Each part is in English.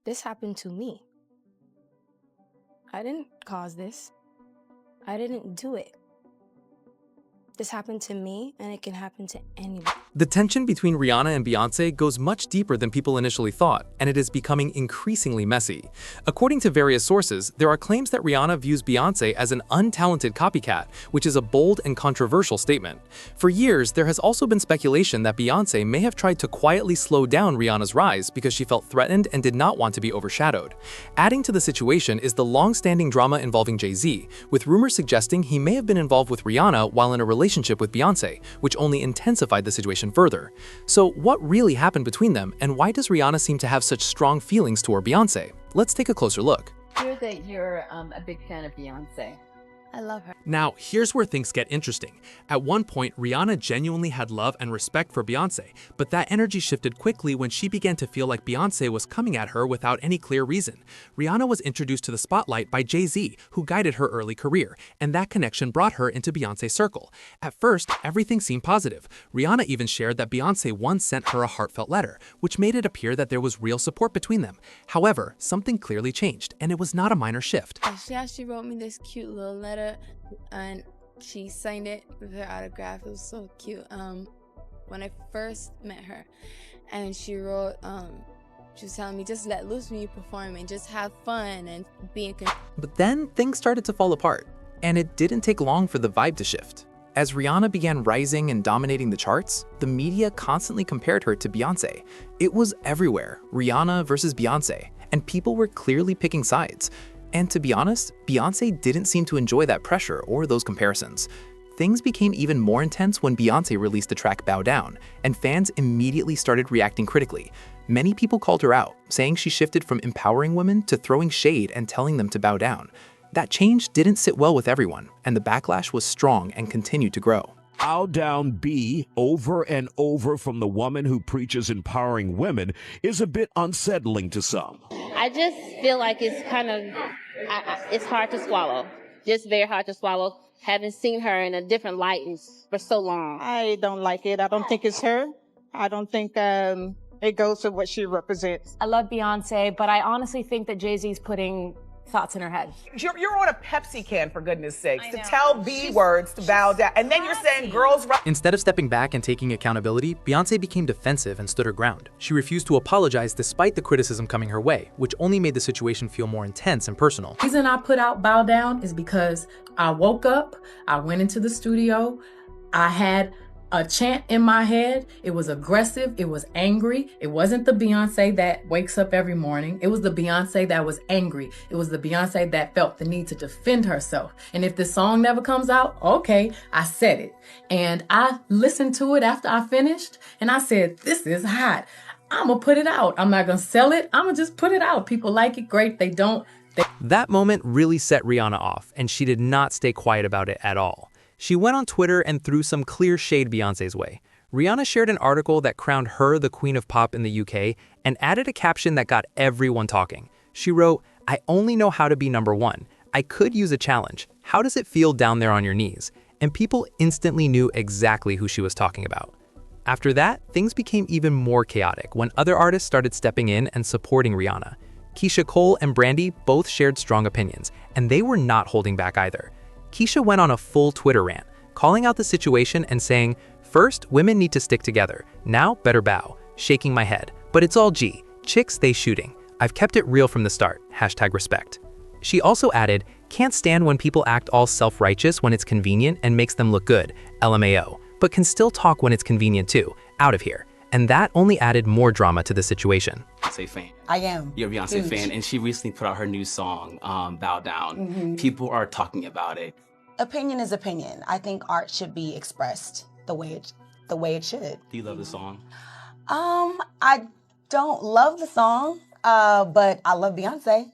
This happened to me. I didn't cause this. I didn't do it. This happened to me, and it can happen to anyone. The tension between Rihanna and Beyonce goes much deeper than people initially thought, and it is becoming increasingly messy. According to various sources, there are claims that Rihanna views Beyonce as an untalented copycat, which is a bold and controversial statement. For years, there has also been speculation that Beyonce may have tried to quietly slow down Rihanna's rise because she felt threatened and did not want to be overshadowed. Adding to the situation is the long-standing drama involving Jay-Z, with rumors suggesting he may have been involved with Rihanna while in a relationship with Beyonce, which only intensified the situation further. So what really happened between them, and why does Rihanna seem to have such strong feelings toward Beyonce? Let's take a closer look. I hear that you're a big fan of Beyonce. I love her. Now, here's where things get interesting. At one point, Rihanna genuinely had love and respect for Beyonce, but that energy shifted quickly when she began to feel like Beyonce was coming at her without any clear reason. Rihanna was introduced to the spotlight by Jay-Z, who guided her early career, and that connection brought her into Beyonce's circle. At first, everything seemed positive. Rihanna even shared that Beyonce once sent her a heartfelt letter, which made it appear that there was real support between them. However, something clearly changed, and it was not a minor shift. She actually wrote me this cute little letter, and she signed it with her autograph. It was so cute. When I first met her, and she wrote, she was telling me, just let loose when you perform and just have fun and be in control. But then things started to fall apart, and it didn't take long for the vibe to shift. As Rihanna began rising and dominating the charts, the media constantly compared her to Beyonce. It was everywhere, Rihanna versus Beyonce, and people were clearly picking sides. And to be honest, Beyonce didn't seem to enjoy that pressure or those comparisons. Things became even more intense when Beyonce released the track Bow Down, and fans immediately started reacting critically. Many people called her out, saying she shifted from empowering women to throwing shade and telling them to bow down. That change didn't sit well with everyone, and the backlash was strong and continued to grow. Bow down B over and over from the woman who preaches empowering women is a bit unsettling to some. I just feel like it's kind of, it's hard to swallow. Just very hard to swallow, having seen her in a different light for so long. I don't like it. I don't think it's her. I don't think it goes to what she represents. I love Beyonce, but I honestly think that Jay-Z's putting thoughts in her head. You're on a Pepsi can, for goodness sakes, to tell B words to bow down. And then you're saying girls right. Instead of stepping back and taking accountability, Beyonce became defensive and stood her ground. She refused to apologize despite the criticism coming her way, which only made the situation feel more intense and personal. The reason I put out Bow Down is because I woke up, I went into the studio, I had a chant in my head. It was aggressive, it was angry. It wasn't the Beyonce that wakes up every morning. It was the Beyonce that was angry. It was the Beyonce that felt the need to defend herself. And if this song never comes out, okay, I said it. And I listened to it after I finished, and I said, this is hot. I'm gonna put it out. I'm not gonna sell it. I'm gonna just put it out. People like it, great. They don't. That moment really set Rihanna off, and she did not stay quiet about it at all. She went on Twitter and threw some clear shade Beyonce's way. Rihanna shared an article that crowned her the Queen of Pop in the UK and added a caption that got everyone talking. She wrote, "I only know how to be number one. I could use a challenge. How does it feel down there on your knees?" And people instantly knew exactly who she was talking about. After that, things became even more chaotic when other artists started stepping in and supporting Rihanna. Keisha Cole and Brandy both shared strong opinions, and they were not holding back either. Keisha went on a full Twitter rant, calling out the situation and saying, "First, women need to stick together. Now, better bow. Shaking my head. But it's all G. Chicks stay shooting. I've kept it real from the start. #respect." She also added, "Can't stand when people act all self-righteous when it's convenient and makes them look good. LMAO. But can still talk when it's convenient too. Out of here." And that only added more drama to the situation. Beyonce fan. I am. You're a Beyonce fan, and she recently put out her new song, Bow Down. People are talking about it. Opinion is opinion. I think art should be expressed the way it should. Do you love the song? I don't love the song, but I love Beyonce. I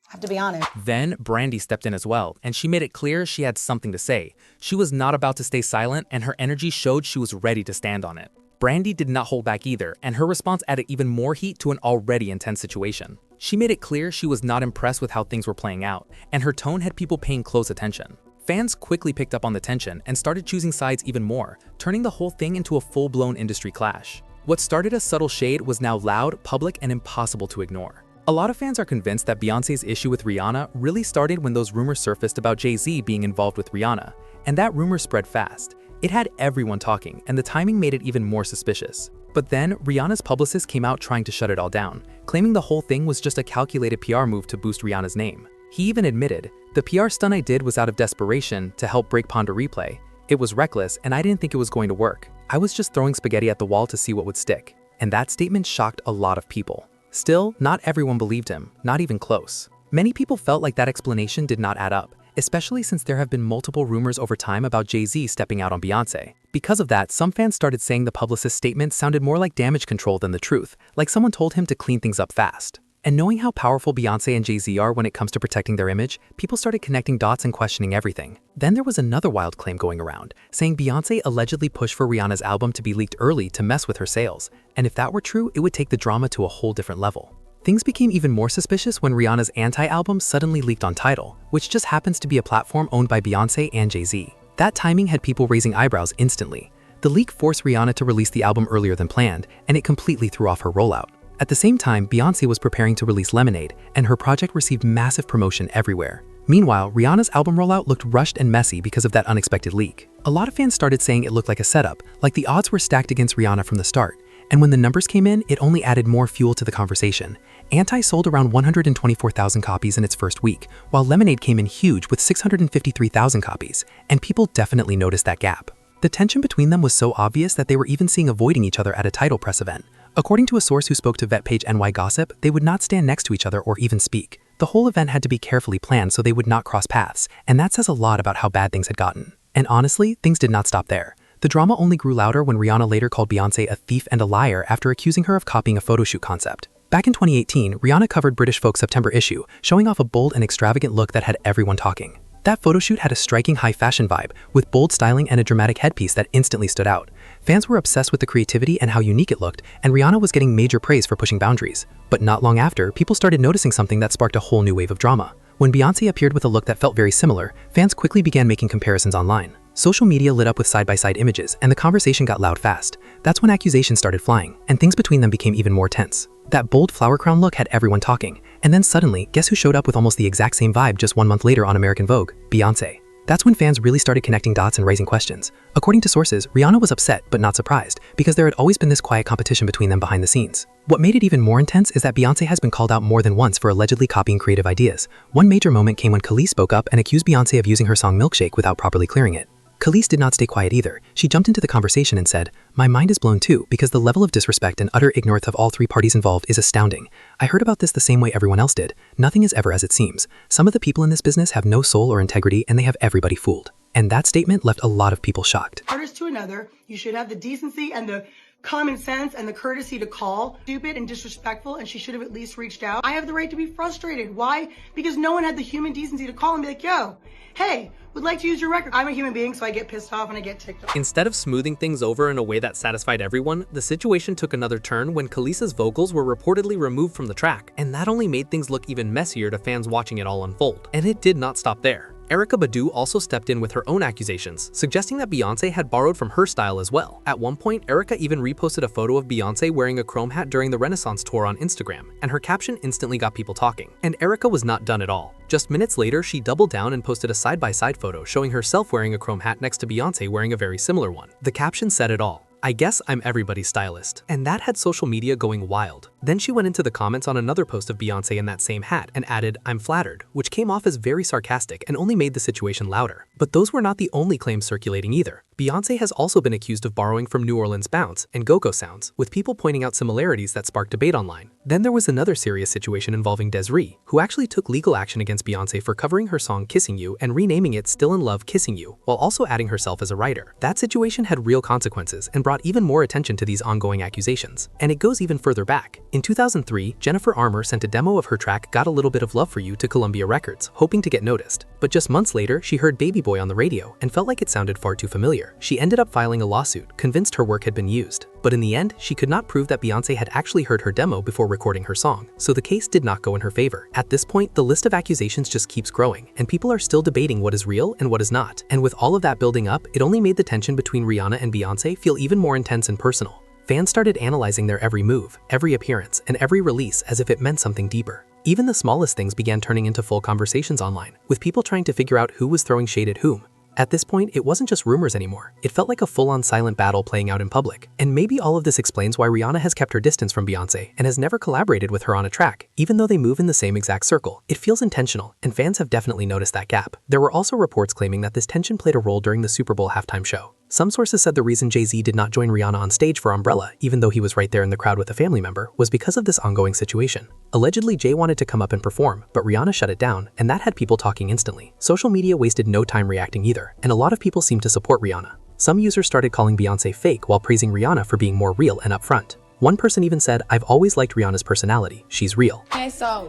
have to be honest. Then Brandy stepped in as well, and she made it clear she had something to say. She was not about to stay silent, and her energy showed she was ready to stand on it. Brandy did not hold back either, and her response added even more heat to an already intense situation. She made it clear she was not impressed with how things were playing out, and her tone had people paying close attention. Fans quickly picked up on the tension and started choosing sides even more, turning the whole thing into a full-blown industry clash. What started as subtle shade was now loud, public, and impossible to ignore. A lot of fans are convinced that Beyoncé's issue with Rihanna really started when those rumors surfaced about Jay-Z being involved with Rihanna, and that rumor spread fast. It had everyone talking, and the timing made it even more suspicious. But then, Rihanna's publicist came out trying to shut it all down, claiming the whole thing was just a calculated PR move to boost Rihanna's name. He even admitted, "The PR stunt I did was out of desperation to help break Ponder Replay. It was reckless, and I didn't think it was going to work. I was just throwing spaghetti at the wall to see what would stick." And that statement shocked a lot of people. Still, not everyone believed him, not even close. Many people felt like that explanation did not add up, especially since there have been multiple rumors over time about Jay-Z stepping out on Beyoncé. Because of that, some fans started saying the publicist's statement sounded more like damage control than the truth, like someone told him to clean things up fast. And knowing how powerful Beyoncé and Jay-Z are when it comes to protecting their image, people started connecting dots and questioning everything. Then there was another wild claim going around, saying Beyoncé allegedly pushed for Rihanna's album to be leaked early to mess with her sales. And if that were true, it would take the drama to a whole different level. Things became even more suspicious when Rihanna's Anti album suddenly leaked on Tidal, which just happens to be a platform owned by Beyoncé and Jay-Z. That timing had people raising eyebrows instantly. The leak forced Rihanna to release the album earlier than planned, and it completely threw off her rollout. At the same time, Beyoncé was preparing to release Lemonade, and her project received massive promotion everywhere. Meanwhile, Rihanna's album rollout looked rushed and messy because of that unexpected leak. A lot of fans started saying it looked like a setup, like the odds were stacked against Rihanna from the start. And when the numbers came in, it only added more fuel to the conversation. Anti sold around 124,000 copies in its first week, while Lemonade came in huge with 653,000 copies, and people definitely noticed that gap. The tension between them was so obvious that they were even seen avoiding each other at a Tidal press event. According to a source who spoke to VetPage NY Gossip, they would not stand next to each other or even speak. The whole event had to be carefully planned so they would not cross paths, and that says a lot about how bad things had gotten. And honestly, things did not stop there. The drama only grew louder when Rihanna later called Beyoncé a thief and a liar after accusing her of copying a photoshoot concept. Back in 2018, Rihanna covered British Vogue's September issue, showing off a bold and extravagant look that had everyone talking. That photoshoot had a striking high fashion vibe, with bold styling and a dramatic headpiece that instantly stood out. Fans were obsessed with the creativity and how unique it looked, and Rihanna was getting major praise for pushing boundaries. But not long after, people started noticing something that sparked a whole new wave of drama. When Beyoncé appeared with a look that felt very similar, fans quickly began making comparisons online. Social media lit up with side-by-side images, and the conversation got loud fast. That's when accusations started flying, and things between them became even more tense. That bold flower crown look had everyone talking, and then suddenly, guess who showed up with almost the exact same vibe just 1 month later on American Vogue? Beyoncé. That's when fans really started connecting dots and raising questions. According to sources, Rihanna was upset but not surprised, because there had always been this quiet competition between them behind the scenes. What made it even more intense is that Beyoncé has been called out more than once for allegedly copying creative ideas. One major moment came when Khalees spoke up and accused Beyoncé of using her song Milkshake without properly clearing it. Khalees did not stay quiet either. She jumped into the conversation and said, "My mind is blown too, because the level of disrespect and utter ignorance of all three parties involved is astounding. I heard about this the same way everyone else did. Nothing is ever as it seems. Some of the people in this business have no soul or integrity, and they have everybody fooled." And that statement left a lot of people shocked. Artist to another, you should have the decency and the common sense and the courtesy to call stupid and disrespectful, and she should have at least reached out. I have the right to be frustrated. Why? Because no one had the human decency to call and be like, "Yo, hey, would like to use your record." I'm a human being, so I get pissed off and I get ticked off. Instead of smoothing things over in a way that satisfied everyone, the situation took another turn when Khalees's vocals were reportedly removed from the track, and that only made things look even messier to fans watching it all unfold. And it did not stop there. Erykah Badu also stepped in with her own accusations, suggesting that Beyoncé had borrowed from her style as well. At one point, Erykah even reposted a photo of Beyoncé wearing a chrome hat during the Renaissance tour on Instagram, and her caption instantly got people talking. And Erykah was not done at all. Just minutes later, she doubled down and posted a side-by-side photo showing herself wearing a chrome hat next to Beyoncé wearing a very similar one. The caption said it all. "I guess I'm everybody's stylist." And that had social media going wild. Then she went into the comments on another post of Beyoncé in that same hat and added, "I'm flattered," which came off as very sarcastic and only made the situation louder. But those were not the only claims circulating either. Beyoncé has also been accused of borrowing from New Orleans bounce and go-go sounds, with people pointing out similarities that sparked debate online. Then there was another serious situation involving Des'ree, who actually took legal action against Beyoncé for covering her song Kissing You and renaming it Still in Love Kissing You, while also adding herself as a writer. That situation had real consequences and brought even more attention to these ongoing accusations. And it goes even further back. In 2003, Jennifer Armour sent a demo of her track Got a Little Bit of Love for You to Columbia Records, hoping to get noticed. But just months later, she heard Baby Boy on the radio and felt like it sounded far too familiar. She ended up filing a lawsuit, convinced her work had been used. But in the end, she could not prove that Beyoncé had actually heard her demo before recording her song, so the case did not go in her favor. At this point, the list of accusations just keeps growing, and people are still debating what is real and what is not. And with all of that building up, it only made the tension between Rihanna and Beyoncé feel even more intense and personal. Fans started analyzing their every move, every appearance, and every release as if it meant something deeper. Even the smallest things began turning into full conversations online, with people trying to figure out who was throwing shade at whom. At this point, it wasn't just rumors anymore. It felt like a full-on silent battle playing out in public. And maybe all of this explains why Rihanna has kept her distance from Beyonce and has never collaborated with her on a track. Even though they move in the same exact circle, it feels intentional, and fans have definitely noticed that gap. There were also reports claiming that this tension played a role during the Super Bowl halftime show. Some sources said the reason Jay-Z did not join Rihanna on stage for Umbrella, even though he was right there in the crowd with a family member, was because of this ongoing situation. Allegedly, Jay wanted to come up and perform, but Rihanna shut it down, and that had people talking instantly. Social media wasted no time reacting either, and a lot of people seemed to support Rihanna. Some users started calling Beyonce fake while praising Rihanna for being more real and upfront. One person even said, "I've always liked Rihanna's personality. She's real." I saw,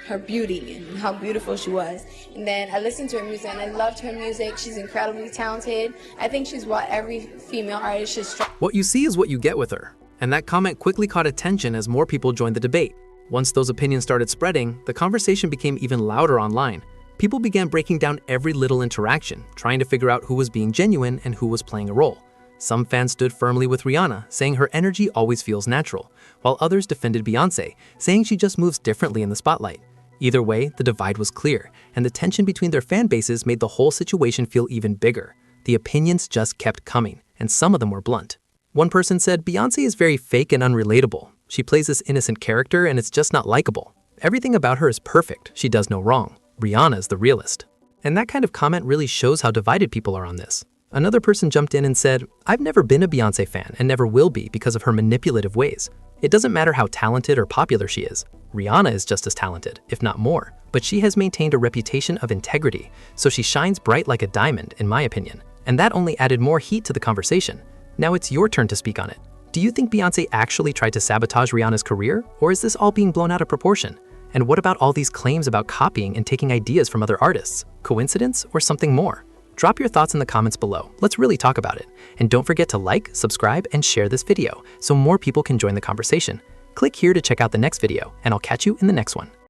her beauty and how beautiful she was. And then I listened to her music and I loved her music. She's incredibly talented. I think she's what every female artist should strive. What you see is what you get with her. And that comment quickly caught attention as more people joined the debate. Once those opinions started spreading, the conversation became even louder online. People began breaking down every little interaction, trying to figure out who was being genuine and who was playing a role. Some fans stood firmly with Rihanna, saying her energy always feels natural, while others defended Beyonce, saying she just moves differently in the spotlight. Either way, the divide was clear, and the tension between their fan bases made the whole situation feel even bigger. The opinions just kept coming, and some of them were blunt. One person said, "Beyonce is very fake and unrelatable. She plays this innocent character and it's just not likable. Everything about her is perfect. She does no wrong. Rihanna is the realist." And that kind of comment really shows how divided people are on this. Another person jumped in and said, "I've never been a Beyonce fan and never will be because of her manipulative ways. It doesn't matter how talented or popular she is. Rihanna is just as talented, if not more, but she has maintained a reputation of integrity, so she shines bright like a diamond, in my opinion." And that only added more heat to the conversation. Now it's your turn to speak on it. Do you think Beyonce actually tried to sabotage Rihanna's career, or is this all being blown out of proportion? And what about all these claims about copying and taking ideas from other artists? Coincidence or something more? Drop your thoughts in the comments below. Let's really talk about it. And don't forget to like, subscribe, and share this video so more people can join the conversation. Click here to check out the next video, and I'll catch you in the next one.